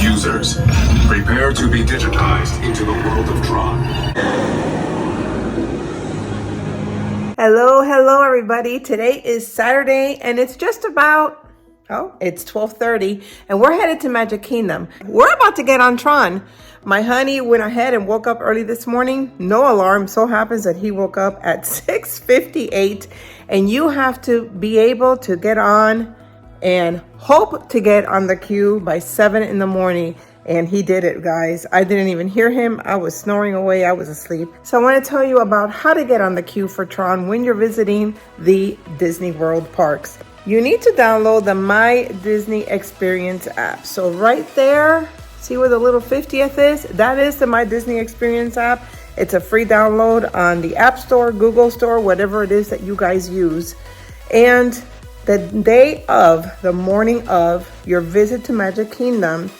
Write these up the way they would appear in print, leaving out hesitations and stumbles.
Users, prepare to be digitized into the world of Tron. Hello everybody. Today is Saturday and it's just about, it's 12:30 and we're headed to Magic Kingdom. We're about to get on Tron. My honey went ahead and woke up early this morning. No alarm. So happens that he woke up at 6:58 and you have to be able to get on and hope to get on the queue by 7 in the morning. And he did it, guys. I didn't even hear him. I was snoring away. I was asleep. So I want to tell you about how to get on the queue for Tron when you're visiting the Disney World parks. You need to download the My Disney Experience app. So right there, see where the little 50th is? That is the My Disney Experience app. It's a free download on the App Store, Google Store, whatever it is that you guys use. And the day of, the morning of your visit to Magic Kingdom,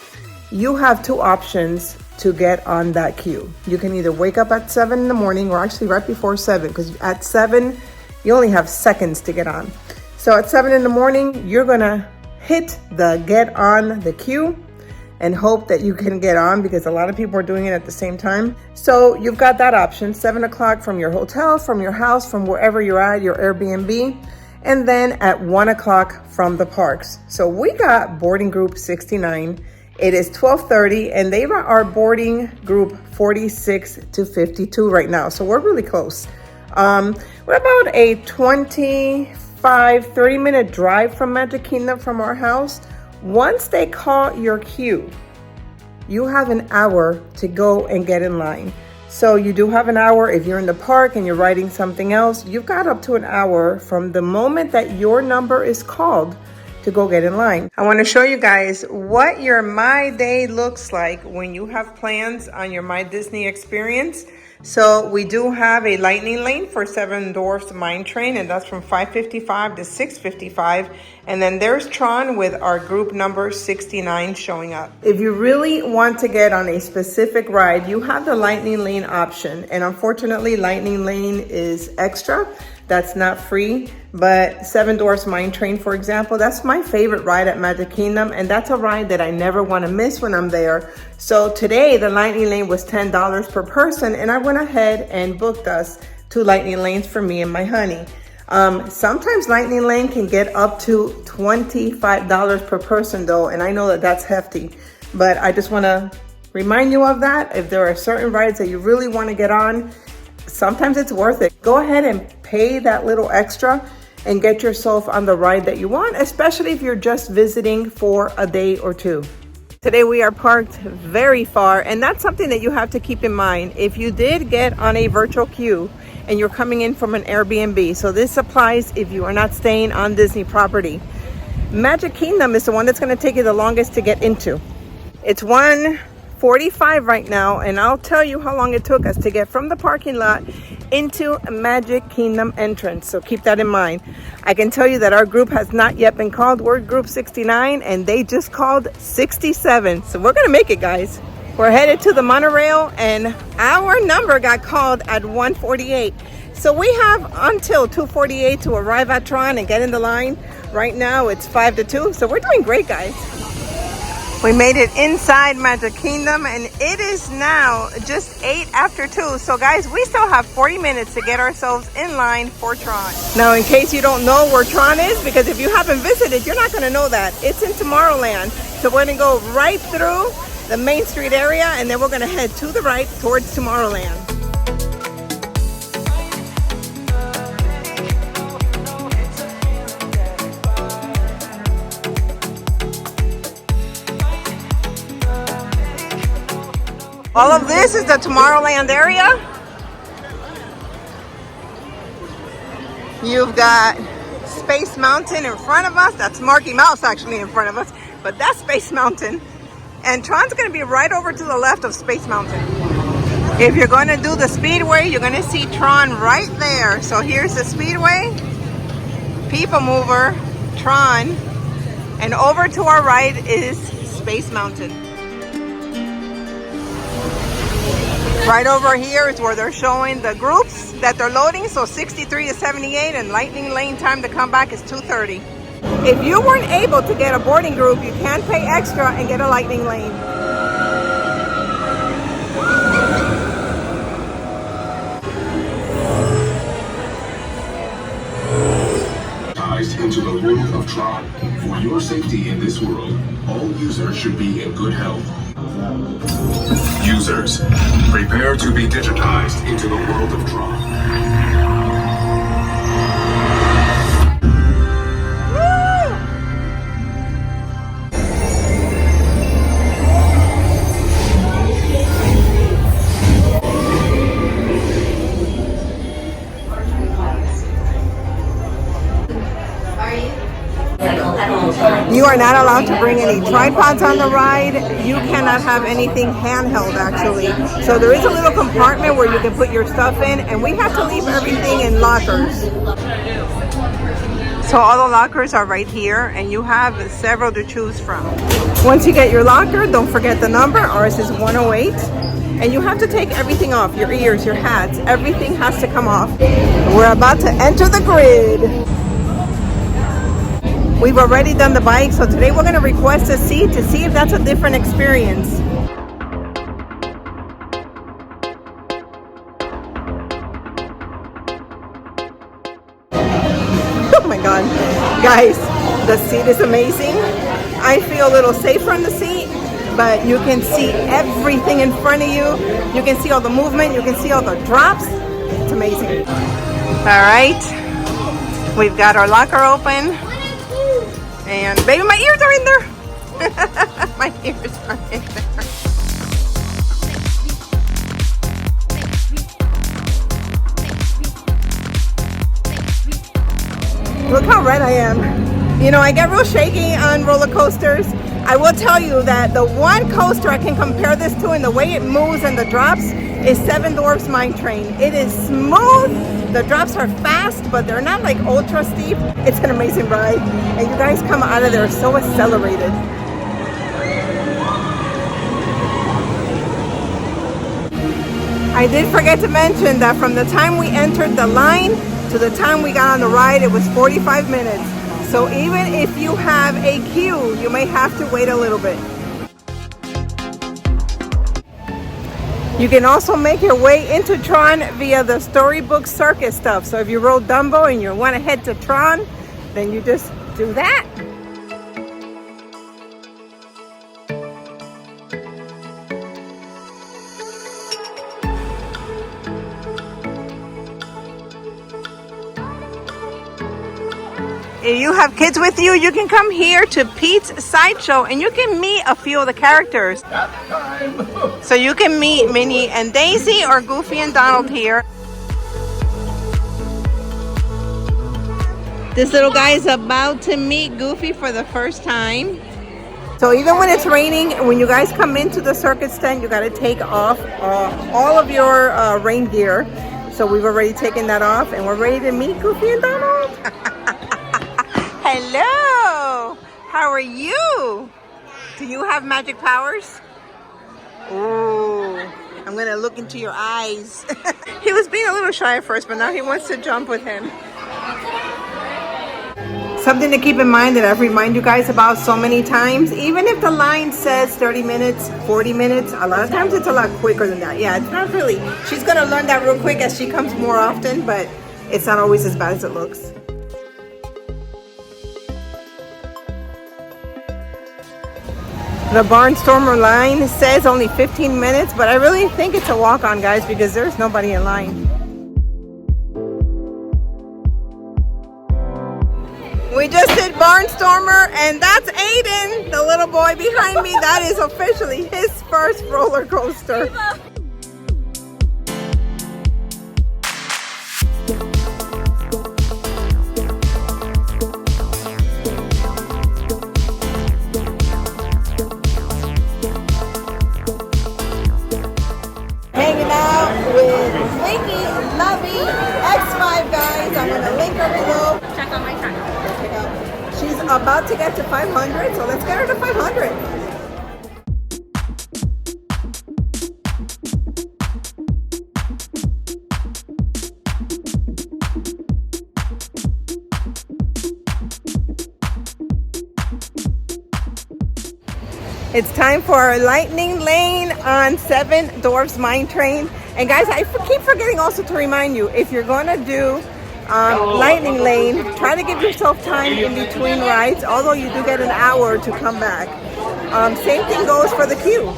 you have two options to get on that queue. You can either wake up at 7 in the morning or actually right before 7, because at 7, you only have seconds to get on. So at 7 in the morning, you're gonna hit the get on the queue and hope that you can get on, because a lot of people are doing it at the same time. So you've got that option, 7 o'clock from your hotel, from your house, from wherever you're at, your Airbnb, and then at 1 o'clock from the parks. So we got boarding group 69. It is 12:30 and they are boarding group 46 to 52 right now. So we're really close. We're about a 30 minute drive from Magic Kingdom from our house. Once they call your queue, you have an hour to go and get in line. So you do have an hour. If you're in the park and you're writing something else, you've got up to an hour from the moment that your number is called to go get in line. I want to show you guys what your My Day looks like when you have plans on your My Disney Experience. So we do have a lightning lane for Seven Dwarfs Mine Train, and that's from 5:55 to 6:55. And then there's Tron with our group number 69 showing up. If you really want to get on a specific ride, you have the lightning lane option. And unfortunately, lightning lane is extra. That's not free. But Seven Dwarfs Mine Train, for example, that's my favorite ride at Magic Kingdom, and that's a ride that I never want to miss when I'm there. So today, the lightning lane was $10 per person, and I went ahead and booked us 2 lightning lanes for me and my honey. Sometimes lightning lane can get up to $25 per person though, and I know that that's hefty, but I just want to remind you of that. If there are certain rides that you really want to get on, sometimes it's worth it. Go ahead and pay that little extra and get yourself on the ride that you want, especially if you're just visiting for a day or two. Today we are parked very far, and that's something that you have to keep in mind. If you did get on a virtual queue and you're coming in from an Airbnb, so this applies if you are not staying on Disney property. Magic Kingdom is the one that's going to take you the longest to get into. It's 1:45 right now, and I'll tell you how long it took us to get from the parking lot into Magic Kingdom entrance, so keep that in mind. I can tell you that our group has not yet been called. We're group 69 and they just called 67, so we're gonna make it, guys. We're headed to the monorail and our number got called at 1:48, so we have until 2:48 to arrive at Tron and get in the line. Right now it's 5 to 2, so we're doing great, guys. We made it inside Magic Kingdom and it is now just 8 after 2. So guys, we still have 40 minutes to get ourselves in line for Tron. Now, in case you don't know where Tron is, because if you haven't visited, you're not gonna know that. It's in Tomorrowland. So we're gonna go right through the Main Street area and then we're gonna head to the right towards Tomorrowland. All of this is the Tomorrowland area. You've got Space Mountain in front of us. That's Marky Mouse actually in front of us, but that's Space Mountain. And Tron's gonna be right over to the left of Space Mountain. If you're gonna do the Speedway, you're gonna see Tron right there. So here's the Speedway, People Mover, Tron, and over to our right is Space Mountain. Right over here is where they're showing the groups that they're loading. So 63 to 78 and lightning lane time to come back is 2:30. If you weren't able to get a boarding group, you can pay extra and get a lightning lane. Into the world of Tron. For your safety in this world, all users should be in good health. Users, prepare to be digitized into the world of Tron. You are not allowed to bring any tripods on the ride. You cannot have anything handheld, actually. So there is a little compartment where you can put your stuff in, and we have to leave everything in lockers. So all the lockers are right here, and you have several to choose from. Once you get your locker, don't forget the number. Ours is 108. And you have to take everything off, your ears, your hats, everything has to come off. We're about to enter the grid. We've already done the bike, so today we're going to request a seat to see if that's a different experience. Oh my God. Guys, the seat is amazing. I feel a little safer in the seat, but you can see everything in front of you. You can see all the movement. You can see all the drops. It's amazing. All right. We've got our locker open. And baby, my ears are in there. My ears are in there. Look how red I am. You know, I get real shaky on roller coasters. I will tell you that the one coaster I can compare this to in the way it moves and the drops is Seven Dwarfs Mine Train. It is smooth. The drops are fast, but they're not like ultra steep. It's an amazing ride. And you guys come out of there so accelerated. I did forget to mention that from the time we entered the line to the time we got on the ride, it was 45 minutes. So even if you have a queue, you may have to wait a little bit. You can also make your way into Tron via the Storybook Circus stuff. So if you rode Dumbo and you want to head to Tron, then you just do that. If you have kids with you, you can come here to Pete's Sideshow and you can meet a few of the characters. So you can meet Minnie and Daisy or Goofy and Donald here. This little guy is about to meet Goofy for the first time. So even when it's raining, when you guys come into the circus tent, you got to take off all of your rain gear. So we've already taken that off and we're ready to meet Goofy and Donald. Hello, how are you? Do you have magic powers? Oh, I'm gonna look into your eyes. He was being a little shy at first, but now he wants to jump with him. Something to keep in mind that I've reminded you guys about so many times, even if the line says 30 minutes, 40 minutes, a lot of times it's a lot quicker than that. Yeah, it's not really. She's gonna learn that real quick as she comes more often, but it's not always as bad as it looks. The Barnstormer line says only 15 minutes, but I really think it's a walk-on, guys, because there's nobody in line. We just did Barnstormer, and that's Aiden, the little boy behind me. That is officially his first roller coaster. Hanging out with Vicky, Lovey, X5 guys. I'm gonna link her below. Check out my channel. She's about to get to 500, so let's get her to 500. It's time for our lightning lane on 7 Dwarfs Mine Train. And guys, I keep forgetting also to remind you, if you're going to do lightning lane, try to give yourself time in between rides, although you do get an hour to come back. Same thing goes for the queue.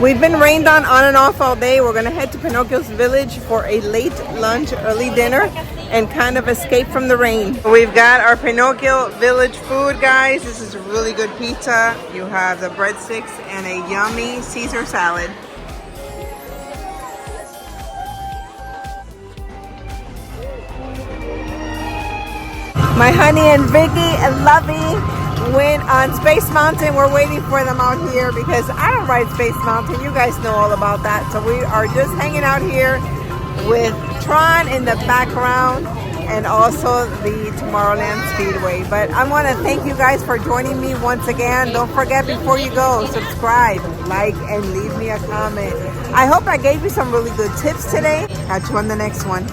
We've been rained on and off all day. We're gonna head to Pinocchio's village for a late lunch, early dinner, and kind of escape from the rain. We've got our Pinocchio village food, guys. This is a really good pizza. You have the breadsticks and a yummy Caesar salad. My honey and Vicky and Lovey went on Space Mountain. We're waiting for them out here because I don't ride Space Mountain. You guys know all about that. So we are just hanging out here with Tron in the background and also the Tomorrowland Speedway. But I want to thank you guys for joining me once again. Don't forget, before you go, subscribe, like, and leave me a comment. I hope I gave you some really good tips today. Catch you on the next one.